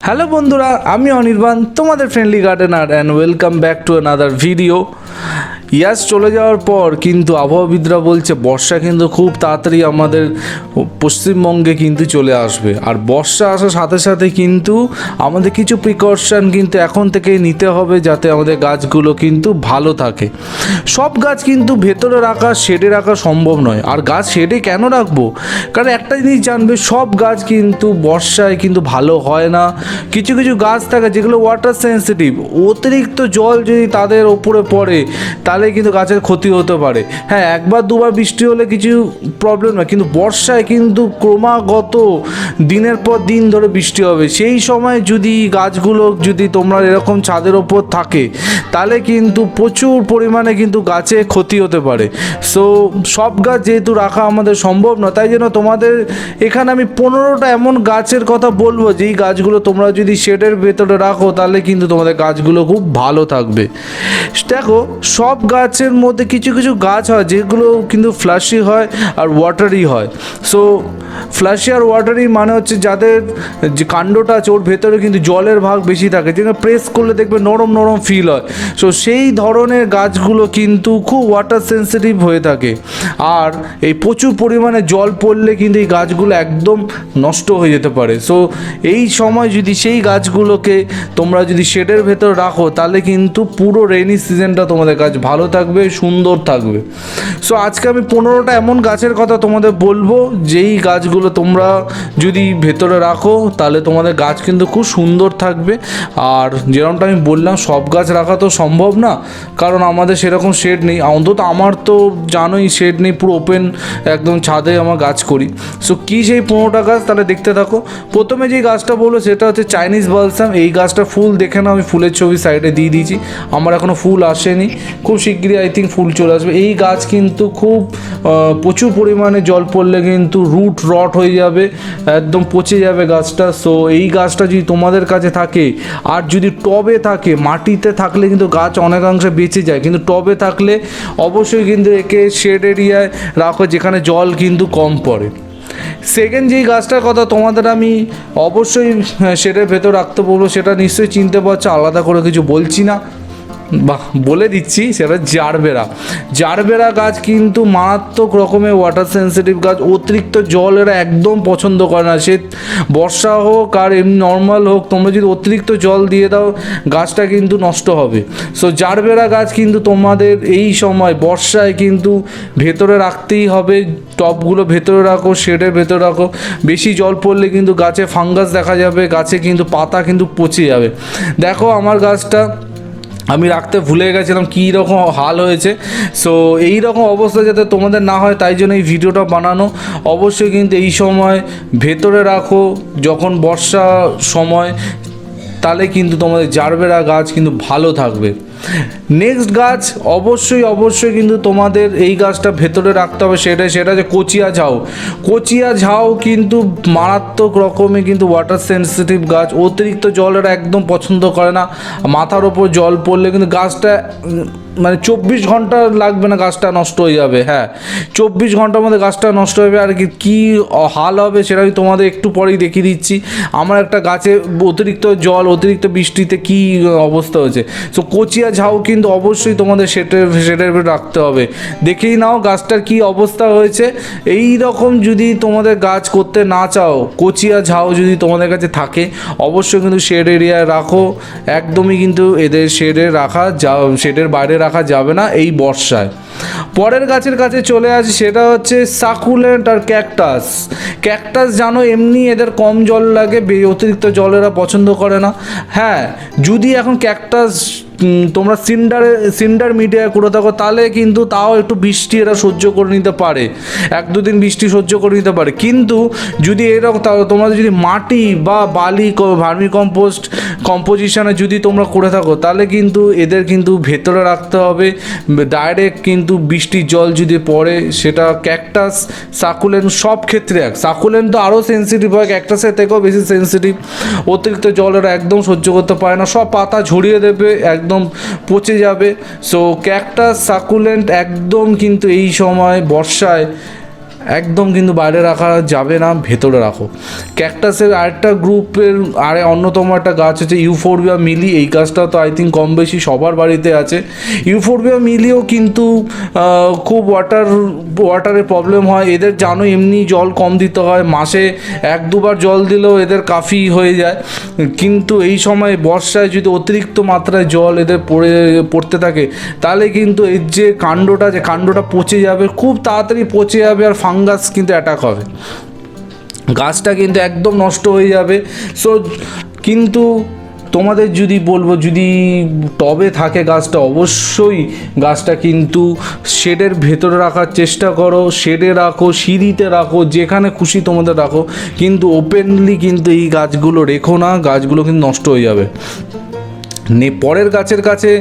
Hello বন্ধুরা, আমি অনির্বাণ, তোমাদের friendly gardener, and welcome back to another video. Yaas চলে যাওয়ার পর কিন্তু আবহাওয়াবিদরা বলছে বর্ষা কিন্তু খুব তাড়াতাড়ি আমাদের পশ্চিমবঙ্গে কিন্তু চলে আসবে। আর বর্ষা আসার সাথে সাথে কিন্তু আমাদের কিছু প্রিকশন কিন্তু এখন থেকেই নিতে হবে, যাতে আমাদের গাছগুলো কিন্তু ভালো থাকে। সব গাছ কিন্তু ভেতরে রাখা, শেডে রাখা সম্ভব নয়। আর গাছ শেডে কেন রাখবো? কারণ একটা জিনিস জানবে, সব গাছ কিন্তু বর্ষায় কিন্তু ভালো হয় না। কিছু কিছু গাছ থাকে যেগুলো ওয়াটার সেন্সিটিভ, অতিরিক্ত জল যদি তাদের ওপরে পড়ে তাহলে কিন্তু গাছের ক্ষতি হতে পারে। হ্যাঁ, একবার দুবার বৃষ্টি হলে কিছু প্রবলেম না, কিন্তু বর্ষায় কিন্তু ক্রমাগত দিনের পর দিন ধরে বৃষ্টি হবে। সেই সময় যদি গাছগুলো যদি তোমরা এরকম ছাদের ওপর থাকে তাহলে কিন্তু প্রচুর পরিমাণে কিন্তু গাছে ক্ষতি হতে পারে। সো সব গাছ যেহেতু রাখা আমাদের সম্ভব না, তাই জন্য তোমাদের এখানে আমি 15টা এমন গাছের কথা বলবো যেই গাছগুলো তোমরা যদি শেডের ভেতরে রাখো তাহলে কিন্তু তোমাদের গাছগুলো খুব ভালো থাকবে। দেখো, সব গাছের মধ্যে কিছু কিছু গাছ হয় যেগুলো কিন্তু ফ্লাশি হয় আর ওয়াটারি হয়। সো ফ্লাশি আর ওয়াটারি মানে হচ্ছে যাদের যে কাণ্ডটা আছে ওর ভেতরে কিন্তু জলের ভাগ বেশি থাকে, যেখানে প্রেস করলে দেখবে নরম নরম ফিল হয়। সো সেই ধরনের গাছগুলো কিন্তু খুব ওয়াটার সেন্সিটিভ হয়ে থাকে। আর এই প্রচুর পরিমাণে জল পড়লে কিন্তু এই গাছগুলো একদম নষ্ট হয়ে যেতে পারে। সো এই সময় যদি সেই গাছগুলোকে তোমরা যদি শেডের ভেতর রাখো তাহলে কিন্তু পুরো রেইনি সিজনটা তোমাদের গাছ ভালো থাকবে, সুন্দর থাকবে। সো আজকে আমি 15টা এমন গাছের কথা তোমাদের বলবো যেই গাছগুলো তোমরা যদি ভেতরে রাখো তাহলে তোমাদের গাছ কিন্তু খুব সুন্দর থাকবে। আর যেরকমটা আমি বললাম, সব গাছ রাখা তো সম্ভব না, কারণ আমাদের সেরকম শেড নেই। অন্তত আমার তো জানোই শেড নেই, পুরো ওপেন একদম ছাদে আমার গাছ করি। সো কী সেই 15টা গাছ, তাহলে দেখতে থাকো। প্রথমে যে গাছটা বলবো সেটা হচ্ছে চাইনিজ বালসাম। এই গাছটা ফুল দেখে নাও, আমি ফুলের ছবি সাইডে দিয়ে দিয়েছি। আমার এখনও ফুল আসেনি, খুব শিগগিরই আই থিঙ্ক ফুল চলে আসবে। এই গাছ কিন্তু খুব প্রচুর পরিমাণে জল পড়লে কিন্তু রুট রট হয়ে যাবে, একদম পচে যাবে গাছটা। সো এই গাছটা যদি তোমাদের কাছে থাকে, আর যদি টবে থাকে, মাটিতে থাকলে কিন্তু গাছ অনেকাংশে বেঁচে যায়, কিন্তু টবে থাকলে অবশ্যই কিন্তু একে শেড এরিয়ায় রাখো যেখানে জল কিন্তু কম পড়ে। সেকেন্ড যেই গাছটার কথা তোমাদের আমি অবশ্যই শেডের ভেতর রাখতে বলবো, সেটা নিশ্চয়ই চিনতে পারছো, আলাদা করে কিছু বলছি না, বলে দিচ্ছি, সেটা জারবেরা গাছ কিন্তু মারাত্মক রকমের ওয়াটার সেন্সিটিভ গাছ। অতিরিক্ত জল এরা একদম পছন্দ করে না, সে বর্ষা হোক আর এমনি নর্মাল হোক। তোমরা যদি অতিরিক্ত জল দিয়ে দাও গাছটা কিন্তু নষ্ট হবে। সো জারবেরা গাছ কিন্তু তোমাদের এই সময় বর্ষায় কিন্তু ভেতরে রাখতেই হবে। টবগুলো ভেতরে রাখো, শেডের ভেতরে রাখো। বেশি জল পড়লে কিন্তু গাছে ফাঙ্গাস দেখা যাবে, গাছে কিন্তু পাতা কিন্তু পচে যাবে। দেখো আমার গাছটা আমি রাখতে ভুলে গেছিলাম কী রকম হাল হয়েছে। সো এই রকম অবস্থা যাতে তোমাদের না হয় তাই জন্য এই ভিডিওটা বানানো। অবশ্যই কিন্তু এই সময় ভেতরে রাখো যখন বর্ষা সময়, তাহলে কিন্তু তোমাদের জারবেরা গাছ কিন্তু ভালো থাকবে। নেক্সট গাছ অবশ্যই কিন্তু তোমাদের এই গাছটা ভেতরে রাখতে হবে, সেটা যে কচিয়া ঝাউ কিন্তু মারাত্মক রকমের কিন্তু ওয়াটার সেন্সিটিভ গাছ। অতিরিক্ত জল এরা একদম পছন্দ করে না। মাথার ওপর জল পড়লে কিন্তু গাছটা মানে 24 ঘন্টা লাগবে না, গাছটা নষ্ট হয়ে যাবে। হ্যাঁ, 24 ঘন্টার মধ্যে গাছটা নষ্ট হবে। আর কী হাল হবে সেটা আমি তোমাদের একটু পরেই দেখিয়ে দিচ্ছি। আমার একটা গাছে অতিরিক্ত জল, অতিরিক্ত বৃষ্টিতে কী অবস্থা হয়েছে। সো কচিয়া ঝাউ কিন্তু অবশ্যই তোমাদের শেডের ভেতরে রাখতে হবে। দেখেই নাও গাছটার কী অবস্থা হয়েছে। এই রকম যদি তোমাদের গাছ করতে না চাও, কচিয়া ঝাউ যদি তোমাদের কাছে থাকে অবশ্যই কিন্তু শেড এরিয়ায় রাখো। একদমই কিন্তু এদের শেডের বাইরে রাখা যাবে না এই বর্ষায়। পরের গাছের কাছে চলে আসি, সেটা হচ্ছে সাকুলেন্ট আর ক্যাকটাস। জানো এমনি এদের কম জল লাগে, অতিরিক্ত জল এরা পছন্দ করে না। হ্যাঁ, যদি এখন ক্যাকটাস তোমরা সিন্ডার মিডিয়ায় করে থাকো তাহলে কিন্তু তাও একটু বৃষ্টি এরা সহ্য করে নিতে পারে, 1-2 দিন বৃষ্টি সহ্য করে নিতে পারে। কিন্তু যদি এরকম তোমাদের যদি মাটি বা বালি ভার্মি কম্পোজিশনে যদি তোমরা করে থাকো তাহলে কিন্তু এদের কিন্তু ভেতরে রাখতে হবে। ডাইরেক্ট কিন্তু বৃষ্টির জল যদি পড়ে, সেটা ক্যাকটাস, সাকুলেন্ট সব ক্ষেত্রে সাকুলেন্ট তো আরও সেন্সিটিভ হয়, ক্যাকটাসের থেকেও বেশি সেন্সিটিভ। অতিরিক্ত জল এরা একদম সহ্য করতে পারে না, সব পাতা ঝরিয়ে দেবে, একদম পচে যাবে। সো ক্যাকটাস, সাকুলেন্ট একদম কিন্তু এই সময় বর্ষায় একদম কিন্তু বাইরে রাখা যাবে না, ভেতরে রাখো। ক্যাকটাসের আরেকটা গ্রুপের অন্যতম একটা গাছ হচ্ছে ইউফোরবিয়া মিলি। এই গাছটা তো আই থিঙ্ক কম বেশি সবার বাড়িতে আছে। ইউফোরবিয়া মিলিও কিন্তু খুব ওয়াটারের প্রবলেম হয় এদের, জানো এমনি জল কম দিতে হয়, মাসে 1-2 বার জল দিলেও এদের কাফি হয়ে যায়। কিন্তু এই সময় বর্ষায় যদি অতিরিক্ত মাত্রায় জল এদের পড়তে থাকে তাহলে কিন্তু এর যে কাণ্ডটা পচে যাবে, খুব তাড়াতাড়ি পচে যাবে, আর ফাঙ্গাস কিন্তু অ্যাটাক হবে, গাছটা কিন্তু একদম নষ্ট হয়ে যাবে। সো কিন্তু তোমাদের যদি বলবো, যদি টবে থাকে গাছটা, অবশ্যই গাছটা কিন্তু শেডের ভেতরে রাখার চেষ্টা করো, শেডে রাখো, সিঁড়িতে রাখো, যেখানে খুশি তোমাদের রাখো, কিন্তু ওপেনলি কিন্তু এই গাছগুলো রেখো না, গাছগুলো কিন্তু নষ্ট হয়ে যাবে। পরের গাছের কাছে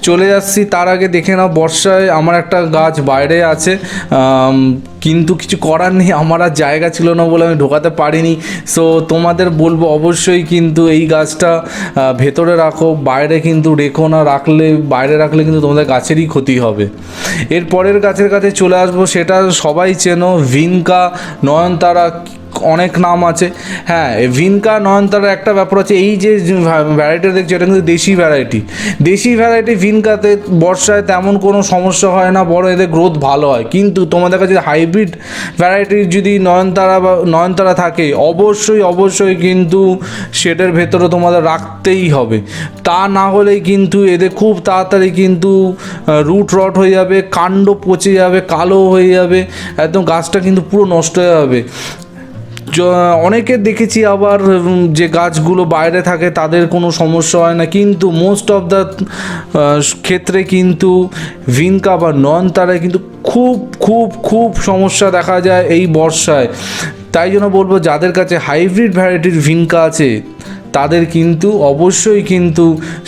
চলে যাচ্ছি, তার আগে দেখে নাও বর্ষায় আমার একটা গাছ বাইরে আছে, কিন্তু কিছু করার নেই, আমার আর জায়গা ছিল না বলে আমি ঢোকাতে পারিনি। সো তোমাদের বলবো অবশ্যই কিন্তু এই গাছটা ভেতরে রাখো, বাইরে কিন্তু রেখো না, বাইরে রাখলে কিন্তু তোমাদের গাছেরই ক্ষতি হবে। এর পরের গাছের কাছে চলে আসবো, সেটা সবাই চেনো, ভিনকা, নয়নতারা, অনেক নাম আছে। হ্যাঁ, ভিনকা, নয়নতারার একটা ব্যাপার আছে, এই যে ভ্যারাইটি দেখছি এটা কিন্তু দেশি ভ্যারাইটি ভিনকাতে বর্ষায় তেমন কোনো সমস্যা হয় না, বড় এদের গ্রোথ ভালো হয়। কিন্তু তোমাদের কাছে হাইব্রিড ভ্যারাইটির যদি নয়নতারা থাকে, অবশ্যই কিন্তু শেডের ভেতরে তোমাদের রাখতেই হবে, তা না হলেই কিন্তু এদের খুব তাড়াতাড়ি কিন্তু রুট রট হয়ে যাবে, কাণ্ড পচে যাবে, কালো হয়ে যাবে, একদম গাছটা কিন্তু পুরো নষ্ট হয়ে যাবে। অনেকে দেখেছি আবার যে গাছগুলো বাইরে থাকে তাদের কোনো সমস্যা হয় না, কিন্তু মোস্ট অফ দ্য ক্ষেত্রে কিন্তু ভিনকা বা নয়নতারায় কিন্তু খুব সমস্যা দেখা যায় এই বর্ষায়। তাই জন্য বলবো, যাদের কাছে হাইব্রিড ভ্যারাইটির ভিনকা আছে তাদের কিন্তু অবশ্যই কিন্তু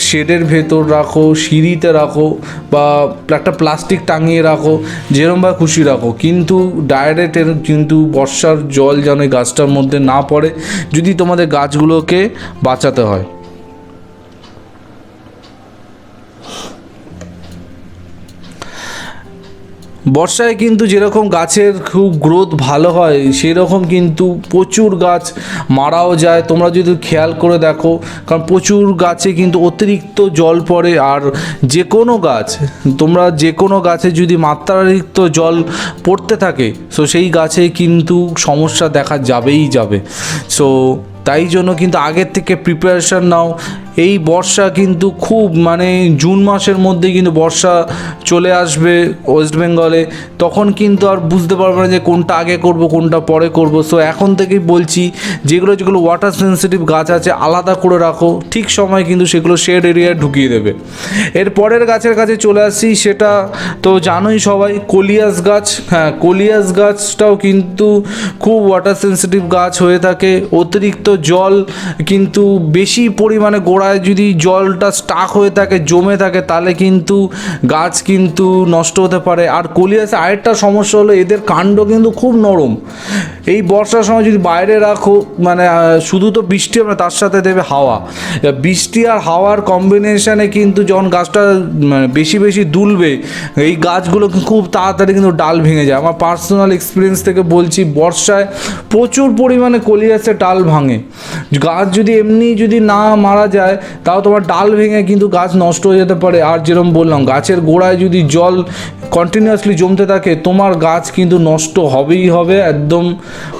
শেডের ভেতর রাখো, সিঁড়িতে রাখো, বা একটা প্লাস্টিক টাঙিয়ে রাখো, যেরমভাবে খুশি রাখো, কিন্তু ডাইরেক্ট কিন্তু বর্ষার জল যেন এই গাছটার মধ্যে না পড়ে, যদি তোমাদের গাছগুলোকে বাঁচাতে হয়। বর্ষায় কিন্তু যেরকম গাছের খুব গ্রোথ ভালো হয়, সেরকম কিন্তু প্রচুর গাছ মারাও যায়, তোমরা যদি খেয়াল করে দেখো, কারণ প্রচুর গাছে কিন্তু অতিরিক্ত জল পড়ে। আর যে কোনো গাছে যদি মাত্রাতিরিক্ত জল পড়তে থাকে, সো সেই গাছে কিন্তু সমস্যা দেখা যাবে। সো তাই জন্য কিন্তু আগের থেকে প্রিপারেশান নাও। এই বর্ষা কিন্তু খুব জুন মাসের মধ্যে কিন্তু বর্ষা চলে আসবে ওয়েস্ট বেঙ্গলে, তখন কিন্তু আর বুঝতে পারবে না যে কোনটা আগে করব কোনটা পরে করব। সো এখন থেকেই বলছি, যেগুলো ওয়াটার সেন্সিটিভ গাছ আছে আলাদা করে রাখো, ঠিক সময় কিন্তু সেগুলো শেড এরিয়ায় ঢুকিয়ে দেবে। এর পরের গাছের কাছে চলে আসছি, সেটা তো জানোই সবাই, কলিয়াস গাছ। হ্যাঁ, কলিয়াস গাছটাও কিন্তু খুব ওয়াটার সেন্সিটিভ গাছ হয়ে থাকে। অতিরিক্ত জল কিন্তু বেশি পরিমাণে গোড়ায় যদি জলটা স্টাক হয়ে থাকে, জমে থাকে, তাহলে কিন্তু গাছ কিন্তু নষ্ট হতে পারে। আর কলিয়াসে আরেকটা সমস্যা হলো, এদের কাণ্ড কিন্তু খুব নরম। এই বর্ষার সময় যদি বাইরে রাখো, শুধু তো বৃষ্টি হবে না, তার সাথে দেবে হাওয়া, বৃষ্টি আর হাওয়ার কম্বিনেশানে কিন্তু যখন গাছটা বেশি দুলবে, এই গাছগুলো খুব তাড়াতাড়ি কিন্তু ডাল ভেঙে যায়। আমার পার্সোনাল এক্সপিরিয়েন্স থেকে বলছি, বর্ষায় প্রচুর পরিমাণে কলিয়াসে ডাল ভাঙে। গাছ যদি না মারা যায়, তাও তোমার ডাল ভেঙে কিন্তু গাছ নষ্ট হয়ে যেতে পারে। আর যেরকম বললাম, গাছের গোড়ায় যদি জল কন্টিনিউয়াসলি জমতে থাকে, তোমার গাছ কিন্তু নষ্ট হবেই হবে, একদম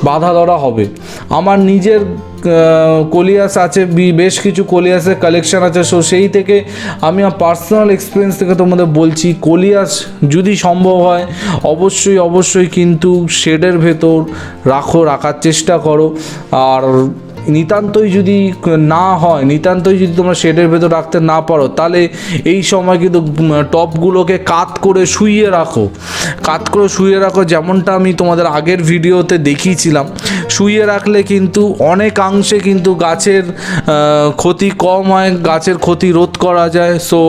বাধা ধরা হবে। আমার নিজের কলিয়াস আছে, বেশ কিছু কলিয়াসের কালেকশান আছে। সো সেই থেকে আমি আমার পার্সোনাল এক্সপিরিয়েন্স থেকে তোমাদের বলছি, কলিয়াস যদি সম্ভব হয় অবশ্যই কিন্তু শেডের ভেতর রাখার চেষ্টা করো। আর নিতান্তই যদি তোমরা শেডের ভেতর রাখতে না পারো, তাহলে এই সময় কিন্তু টপগুলোকে কাত করে শুইয়ে রাখো, যেমনটা আমি তোমাদের আগের ভিডিওতে দেখিয়েছিলাম। শুইয়ে রাখলে কিন্তু অনেকাংশে কিন্তু গাছের ক্ষতি কম হয়, গাছের ক্ষতি রোধ করা যায়। সো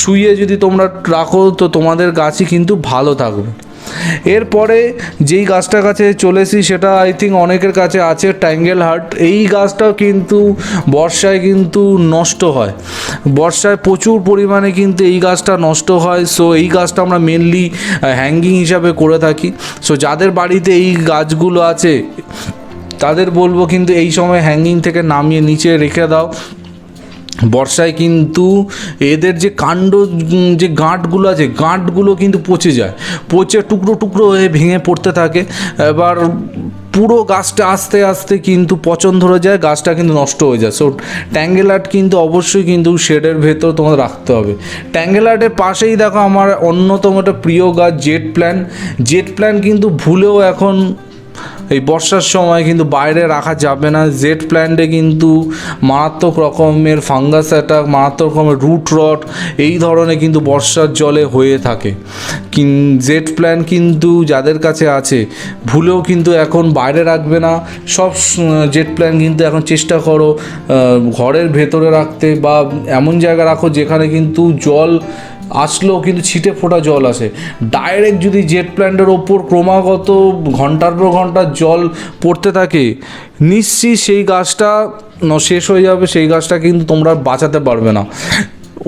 শুইয়ে যদি তোমরা রাখো, তো তোমাদের গাছই কিন্তু ভালো থাকবে। এরপরে যেই গাছটার কাছে চলে এসেছি সেটা আই থিঙ্ক অনেকের কাছে আছে, ট্যাঙ্গেল হার্ট। এই গাছটাও কিন্তু বর্ষায় কিন্তু নষ্ট হয়, বর্ষায় প্রচুর পরিমাণে কিন্তু এই গাছটা নষ্ট হয়। সো এই গাছটা আমরা মেনলি হ্যাঙ্গিং হিসাবে করে থাকি। সো যাদের বাড়িতে এই গাছগুলো আছে তাদের বলবো কিন্তু এই সময় হ্যাঙ্গিং থেকে নামিয়ে নিচে রেখে দাও। বর্ষায় কিন্তু এদের যে কাণ্ড, যে গাঁটগুলো আছে, গাঁটগুলো কিন্তু পচে যায়, পচে টুকরো টুকরো হয়ে ভেঙে পড়তে থাকে। এবার পুরো গাছটা আস্তে আস্তে কিন্তু পচন ধরে যায়, গাছটা কিন্তু নষ্ট হয়ে যায়। সো ট্যাঙ্গেল আর্ট কিন্তু অবশ্যই কিন্তু শেডের ভেতর তোমাদের রাখতে হবে। ট্যাঙ্গেল আর্টের পাশেই দেখো আমার অন্যতম একটা প্রিয় গাছ জেট প্ল্যান্ট। জেট প্ল্যান্ট কিন্তু ভুলেও এখন এই বর্ষার সময় কিন্তু বাইরে রাখা যাবে না। জেট প্ল্যান্টে কিন্তু মারাত্মক রকমের ফাঙ্গাস অ্যাটাক, মারাত্মক রকমের রুট রট এই ধরনের কিন্তু বর্ষার জলে হয়ে থাকে। জেট প্ল্যান্ট কিন্তু যাদের কাছে আছে ভুলেও কিন্তু এখন বাইরে রাখবে না। সব জেট প্ল্যান্ট কিন্তু এখন চেষ্টা করো ঘরের ভেতরে রাখতে, বা এমন জায়গায় রাখো যেখানে কিন্তু জল আসলেও কিন্তু ছিটে ফোটা জল আসে। ডাইরেক্ট যদি জেট প্ল্যান্টের ওপর ক্রমাগত ঘন্টার পর ঘন্টা জল পড়তে থাকে, নিশ্চিত সেই গাছটা শেষ হয়ে যাবে, সেই গাছটা কিন্তু তোমরা বাঁচাতে পারবে না।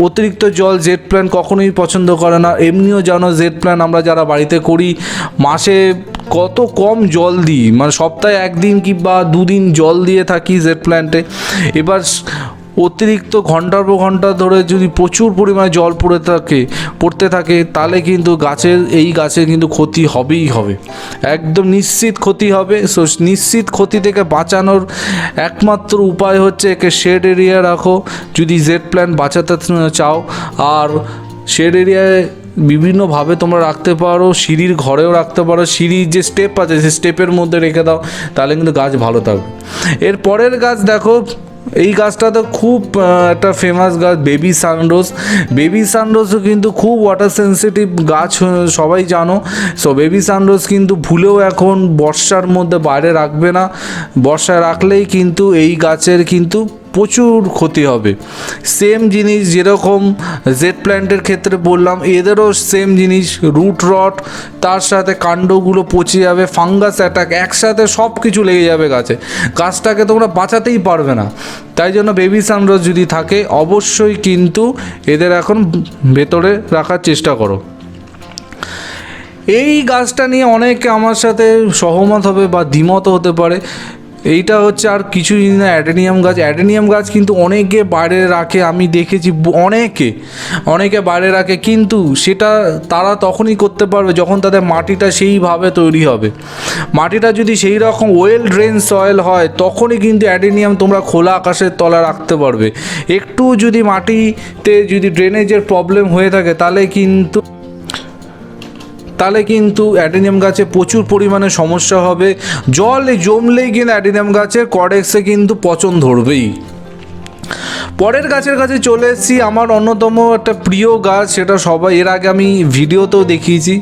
অতিরিক্ত জল জেট প্ল্যান্ট কখনোই পছন্দ করে না। এমনিও জানো জেট প্ল্যান্ট আমরা যারা বাড়িতে করি মাসে কত কম জল দিই, মানে সপ্তাহে একদিন কি বা দুদিন জল দিয়ে থাকি জেট প্ল্যান্টে। এবার অতিরিক্ত ঘন্টার পর ঘন্টা ধরে যদি প্রচুর পরিমাণে জল পড়তে থাকে তাহলে কিন্তু এই গাছের কিন্তু ক্ষতি হবেই হবে, একদম নিশ্চিত ক্ষতি হবে। সো নিশ্চিত ক্ষতি থেকে বাঁচানোর একমাত্র উপায় হচ্ছে একে শেড এরিয়া রাখো যদি জেট প্ল্যান্ট বাঁচাতে চাও। আর শেড এরিয়ায় বিভিন্নভাবে তোমরা রাখতে পারো, সিঁড়ির ঘরেও রাখতে পারো, সিঁড়ির যে স্টেপ আছে সেই স্টেপের মধ্যে রেখে দাও, তাহলে কিন্তু গাছ ভালো থাকবে। এর পরের গাছ দেখো, এই গাছটা তো খুব একটা ফেমাস গাছ, বেবি সানরোজ। বেবি সানরোজও কিন্তু খুব ওয়াটার সেন্সিটিভ গাছ, সবাই জানো। সো বেবি সানরোজ কিন্তু ভুলেও এখন বর্ষার মধ্যে বাইরে রাখবে না, বর্ষায় রাখলেই কিন্তু এই গাছের কিন্তু প্রচুর ক্ষতি হবে। সেম জিনিস যেরকম জেট প্ল্যান্টের ক্ষেত্রে বললাম, এদেরও সেম জিনিস, রুট রট, তার সাথে কাণ্ডগুলো পচে যাবে, ফাঙ্গাস অ্যাটাক, একসাথে সব কিছু লেগে যাবে গাছে, গাছটাকে তোমরা বাঁচাতেই পারবে না। তাই জন্য বেবি সানরোজ যদি থাকে অবশ্যই কিন্তু এদের এখন ভেতরে রাখার চেষ্টা করো। এই গাছটা নিয়ে অনেকে আমার সাথে সহমত হবে বা দ্বিমত হতে পারে। এইটা হচ্ছে আর কিছুই না, অ্যাডেনিয়াম গাছ। অ্যাডেনিয়াম গাছ কিন্তু অনেকে বাইরে রাখে, আমি দেখেছি অনেকে বাইরে রাখে, কিন্তু সেটা তারা তখনই করতে পারবে যখন তাদের মাটিটা সেইভাবে তৈরি হবে। মাটিটা যদি সেই রকম ওয়েল ড্রেন সয়েল হয় তখনই কিন্তু অ্যাডেনিয়াম তোমরা খোলা আকাশের তলায় রাখতে পারবে। একটু যদি মাটিতে যদি ড্রেনেজের প্রবলেম হয়ে থাকে তাহলে কিন্তু অ্যাডেনিয়াম গাছে প্রচুর পরিমাণে সমস্যা হবে। জল জমলেই কিন্তু অ্যাডেনিয়াম গাছের কডেক্সে কিন্তু পচন ধরবেই। পরের গাছের কাছে চলে এসেছি, আমার অন্যতম একটা প্রিয় গাছ, সেটা সবাই এর আগে আমি ভিডিওতেও দেখিয়েছি,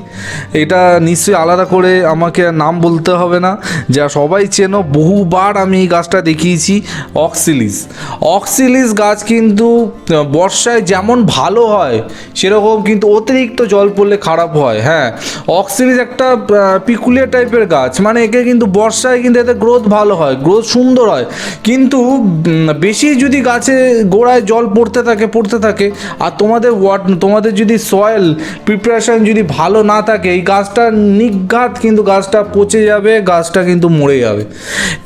এটা নিশ্চয়ই আলাদা করে আমাকে নাম বলতে হবে না, যা সবাই চেনো, বহুবার আমি এই গাছটা দেখিয়েছি, অক্সিলিস গাছ কিন্তু বর্ষায় যেমন ভালো হয় সেরকম কিন্তু অতিরিক্ত জল পড়লে খারাপ হয়। হ্যাঁ, অক্সিলিস একটা পিকুলিয়ার টাইপের গাছ, মানে একে কিন্তু বর্ষায় কিন্তু এতে গ্রোথ ভালো হয়, গ্রোথ সুন্দর হয়, কিন্তু বেশি যদি গাছে গোড়ায় জল পড়তে থাকে আর তোমাদের যদি সয়েল প্রিপারেশন যদি ভালো না থাকে, এই গাছটা নির্ঘাত কিন্তু গাছটা পচে যাবে, গাছটা কিন্তু মরে যাবে।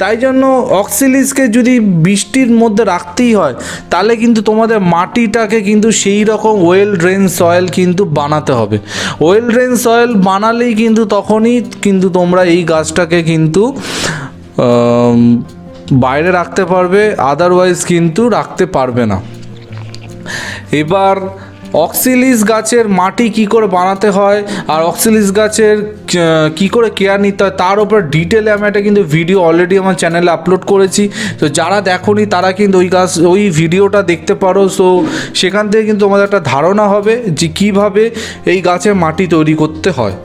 তাই জন্য অক্সিলিসকে যদি বৃষ্টির মধ্যে রাখতেই হয় তাহলে কিন্তু তোমাদের মাটিটাকে কিন্তু সেই রকম ওয়েল ড্রেন সয়েল কিন্তু বানাতে হবে। ওয়েল ড্রেন সয়েল বানালেই কিন্তু তখনই কিন্তু তোমরা এই গাছটাকে কিন্তু বাইরে রাখতে পারবে, আদারওয়াইজ কিন্তু রাখতে পারবে না। এবার অক্সিলিস গাছের মাটি কি করে বানাতে হয় আর অক্সিলিস গাছের কি করে কেয়ার নিতে হয় তার উপর ডিটেলে আমি একটা কিন্তু ভিডিও অলরেডি আমার চ্যানেলে আপলোড করেছি। তো যারা দেখোনি তারা কিন্তু ওই ভিডিওটা দেখতে পারো। সো সেখান থেকে কিন্তু তোমাদের একটা ধারণা হবে যে কীভাবে এই গাছের মাটি তৈরি করতে হয়।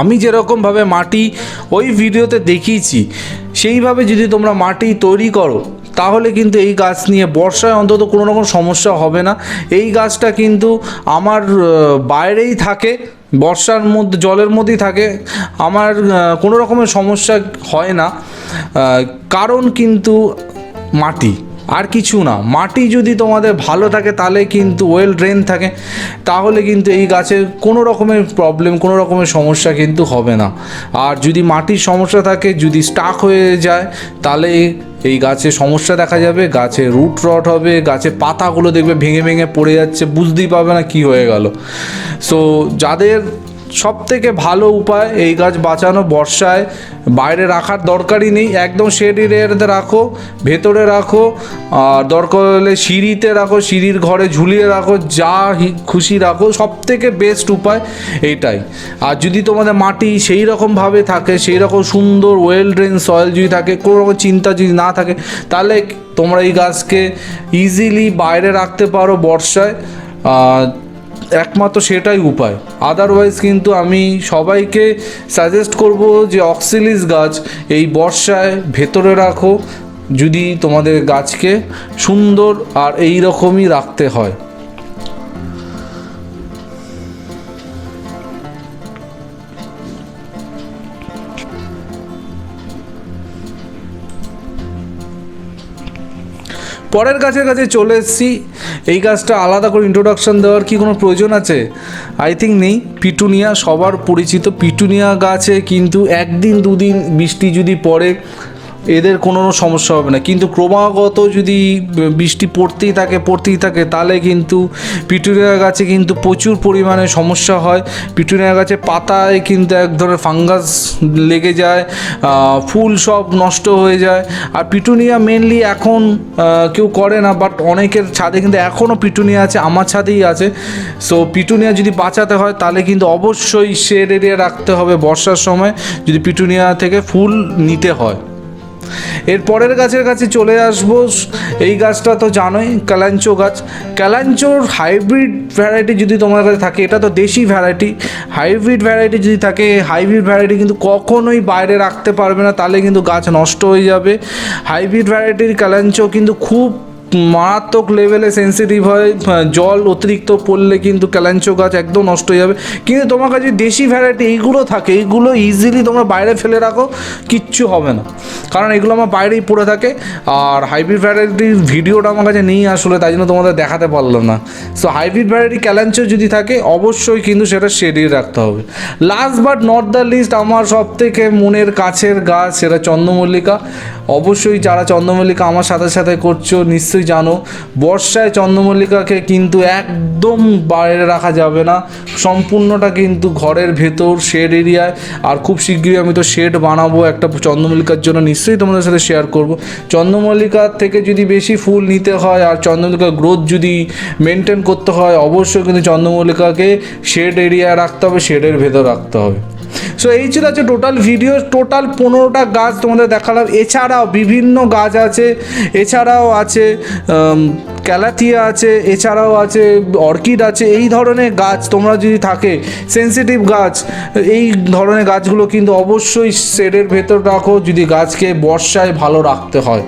আমি যেরকমভাবে মাটি ওই ভিডিওতে দেখিয়েছি সেইভাবে যদি তোমরা মাটি তৈরি করো তাহলে কিন্তু এই গাছ নিয়ে বর্ষায় অন্তত কোনো রকম সমস্যা হবে না। এই গাছটা কিন্তু আমার বাইরেই থাকে, বর্ষার মধ্যে জলের মধ্যেই থাকে, আমার কোনো রকমের সমস্যা হয় না। কারণ কিন্তু মাটি, আর কিছু না। মাটি যদি তোমাদের ভালো থাকে তাহলে কিন্তু ওয়েল ড্রেন থাকে, তাহলে কিন্তু এই গাছে কোনো রকমের প্রবলেম, কোনো রকমের সমস্যা কিন্তু হবে না। আর যদি মাটির সমস্যা থাকে, যদি স্টাক হয়ে যায়, তাহলে এই গাছে সমস্যা দেখা যাবে, গাছে রুট রট হবে, গাছে পাতাগুলো দেখবে ভেঙে ভেঙে পড়ে যাচ্ছে, বুঝতেই পারবে না কি হয়ে গেল। সো যাদের সব থেকে ভালো উপায় এই গাছ বাঁচানো, বর্ষায় বাইরে রাখার দরকারই নেই, একদম শেড এরিয়াতে রাখো, ভেতরে রাখো, আর দরকার হলে সিঁড়িতে রাখো, সিঁড়ির ঘরে ঝুলিয়ে রাখো, যা খুশি রাখো, সব থেকে বেস্ট উপায় এইটাই। আর যদি তোমাদের মাটি সেই রকমভাবে থাকে, সেই রকম সুন্দর ওয়েল ড্রেন সয়েল যদি থাকে, কোনো রকম চিন্তা যদি না থাকে, তাহলে তোমরা এই গাছকে ইজিলি বাইরে রাখতে পারো বর্ষায়, একমাত্র সেটাই উপায়। আদারওয়াইজ কিন্তু আমি সবাইকে সাজেস্ট করব যে অক্সিলিস গাছ এই বর্ষায় ভেতরে রাখো, যদি তোমাদের গাছকে সুন্দর আর এই রকমই রাখতে হয়। পরের গাছের কাছে চলে এসেছি। এই গাছটা আলাদা করে ইন্ট্রোডাকশন দেওয়ার কি কোনো প্রয়োজন আছে? আই থিঙ্ক নেই। পিটুনিয়া, সবার পরিচিত পিটুনিয়া গাছে কিন্তু একদিন দুদিন বৃষ্টি যদি পড়ে এদের কোনো সমস্যা হবে না, কিন্তু ক্রমাগত যদি বৃষ্টি পড়তেই থাকে তাহলে কিন্তু পিটুনিয়া গাছে কিন্তু প্রচুর পরিমাণে সমস্যা হয়। পিটুনিয়া গাছে পাতায় কিন্তু এক ধরনের ফাঙ্গাস লেগে যায়, ফুল সব নষ্ট হয়ে যায়। আর পিটুনিয়া মেনলি এখন কেউ করে না, বাট অনেকের ছাদে কিন্তু এখনও পিটুনিয়া আছে, আমার ছাদেই আছে। সো পিটুনিয়া যদি বাঁচাতে হয় তাহলে কিন্তু অবশ্যই শেড এরিয়া রাখতে হবে বর্ষার সময়, যদি পিটুনিয়া থেকে ফুল নিতে হয়। এর পরের গাছের কাছে চলে আসবো। এই গাছটা তো জানোই, ক্যালাঞ্চো গাছ। ক্যালাঞ্চোর হাইব্রিড ভ্যারাইটি যদি তোমার কাছে থাকে, এটা তো দেশি ভ্যারাইটি, হাইব্রিড ভ্যারাইটি যদি থাকে, হাইব্রিড ভ্যারাইটি কিন্তু কখনোই বাইরে রাখতে পারবে না, তাহলে কিন্তু গাছ নষ্ট হয়ে যাবে। হাইব্রিড ভ্যারাইটির ক্যালাঞ্চো কিন্তু খুব মারাত্মক লেভেলে সেন্সিটিভ হয়, জল অতিরিক্ত পড়লে কিন্তু ক্যালাঞ্চো গাছ একদম নষ্ট হয়ে যাবে। কিন্তু তোমার কাছে দেশি ভ্যারাইটি এইগুলো থাকে, এইগুলো ইজিলি তোমরা বাইরে ফেলে রাখো, কিচ্ছু হবে না, কারণ এগুলো আমার বাইরেই পড়ে থাকে। আর হাইব্রিড ভ্যারাইটির ভিডিওটা আমার কাছে নেই আসলে, তাই জন্য তোমাদের দেখাতে পারলাম না। সো হাইব্রিড ভ্যারাইটি ক্যালাঞ্চো যদি থাকে অবশ্যই কিন্তু সেটা শেডিয়ে রাখতে হবে। Last but not the least, আমার সব থেকে মনের কাছের গাছ সেটা চন্দ্রমল্লিকা। অবশ্যই যারা চন্দ্রমল্লিকা আমার সাথে সাথে করছো নিশ্চয়ই জানো, বর্ষায় চন্দ্রমল্লিকাকে কিন্তু একদম বাইরে রাখা যাবে না, সম্পূর্ণটা কিন্তু ঘরের ভেতর শেড এরিয়ায়। আর খুব শীঘ্রই আমি তো শেড বানাবো একটা চন্দ্রমল্লিকার জন্য, নিশ্চয়ই তোমাদের সাথে শেয়ার করব। চন্দ্রমল্লিকার থেকে যদি বেশি ফুল নিতে হয় আর চন্দ্রমল্লিকার গ্রোথ যদি মেনটেন করতে হয়, অবশ্যই কিন্তু চন্দ্রমল্লিকাকে শেড এরিয়ায় রাখতে হবে, শেডের ভেতর রাখতে হবে। সো এই ছিল হচ্ছে টোটাল ভিডিও, টোটাল 15টা গাছ তোমাদের দেখালাম। এছাড়াও বিভিন্ন গাছ আছে, এছাড়াও আছে ক্যালাথিয়া আছে, এছাড়াও আছে অর্কিড আছে। এই ধরনের গাছ তোমরা যদি থাকে, সেন্সিটিভ গাছ, এই ধরনের গাছগুলো কিন্তু অবশ্যই শেডের ভেতর রাখো, যদি গাছকে বর্ষায় ভালো রাখতে হয়।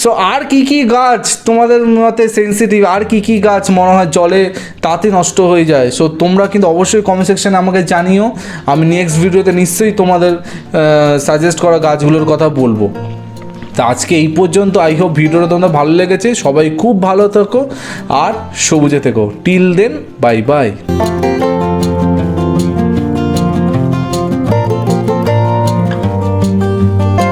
সো আর কি গাছ তোমাদের মতে সেন্সিটিভ, আর কি গাছ মনে হয় জলে তাতে নষ্ট হয়ে যায়, সো তোমরা কিন্তু অবশ্যই কমেন্ট সেকশানে আমাকে জানিও। আমি নেক্সট ভিডিওতে নিশ্চয়ই তোমাদের সাজেস্ট করা গাছগুলোর কথা বলবো। তা আজকে এই পর্যন্ত। আই হোপ ভিডিওটা তোমাদের ভালো লেগেছে। সবাই খুব ভালো থেকো আর সবুজে থেকো। Till then, bye by.